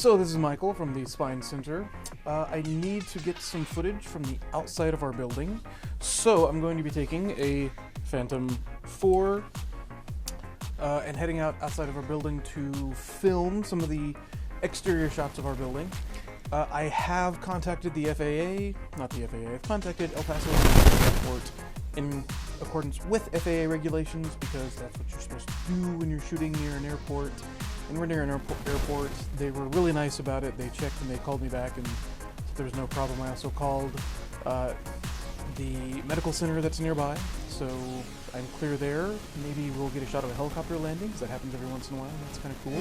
So this is Michael from the Spine Center. I need to get some footage from the outside of our building. So I'm going to be taking a Phantom 4 and heading outside of our building to film some of the exterior shots of our building. I have contacted the I've contacted El Paso Airport in accordance with FAA regulations because that's what you're supposed to do when you're shooting near an airport. And we're near an airport. They were really nice about it. They checked and they called me back and said there was no problem. I also called the medical center that's nearby, so I'm clear there. Maybe we'll get a shot of a helicopter landing, because that happens every once in a while. That's kind of cool.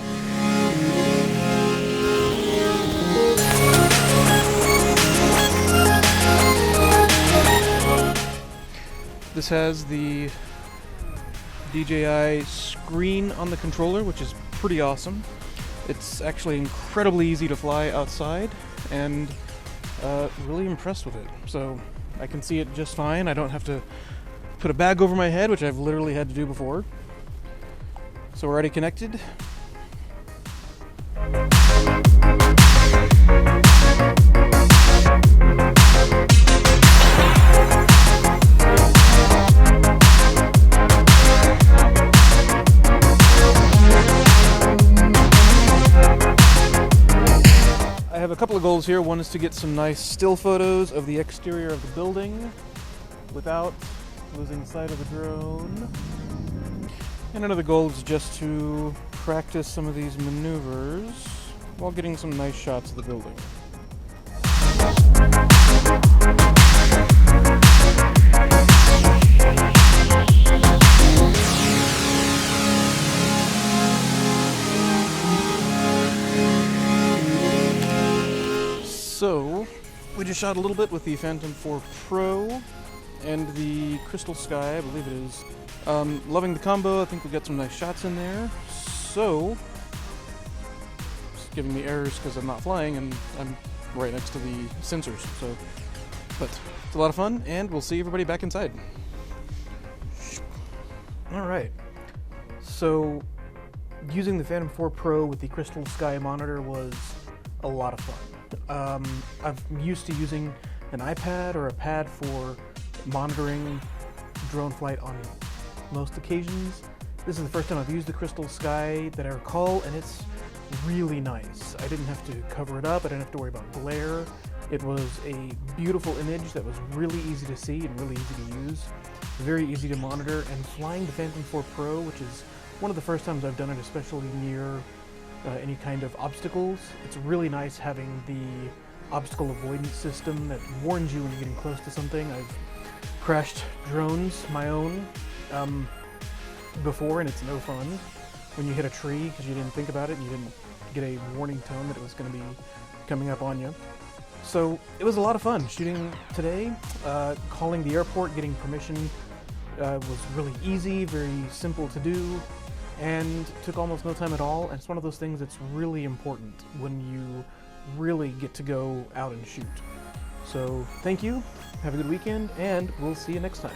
This has the DJI screen on the controller, which is pretty awesome. It's actually incredibly easy to fly outside, and really impressed with it. So I can see it just fine. I don't have to put a bag over my head, which I've literally had to do before. So we're already connected. I have a couple of goals here. One is to get some nice still photos of the exterior of the building without losing sight of the drone. And another goal is just to practice some of these maneuvers while getting some nice shots of the building. So, we just shot a little bit with the Phantom 4 Pro and the Crystal Sky, I believe it is. Loving the combo. I think we got some nice shots in there. So, it's giving me errors because I'm not flying and I'm right next to the sensors. So, but it's a lot of fun, and we'll see everybody back inside. Alright, so using the Phantom 4 Pro with the Crystal Sky monitor was a lot of fun. I'm used to using an iPad or a pad for monitoring drone flight on most occasions. This is the first time I've used the Crystal Sky that I recall, and it's really nice. I didn't have to cover it up, I didn't have to worry about glare. It was a beautiful image that was really easy to see and really easy to use, very easy to monitor, and flying the Phantom 4 Pro, which is one of the first times I've done it, especially near any kind of obstacles. It's really nice having the obstacle avoidance system that warns you when you're getting close to something. I've crashed drones, my own, before, and it's no fun when you hit a tree because you didn't think about it and you didn't get a warning tone that it was going to be coming up on you. So it was a lot of fun shooting today. Calling the airport, getting permission was really easy, very simple to do, and took almost no time at all. And it's one of those things that's really important when you really get to go out and shoot. So thank you, have a good weekend, and we'll see you next time.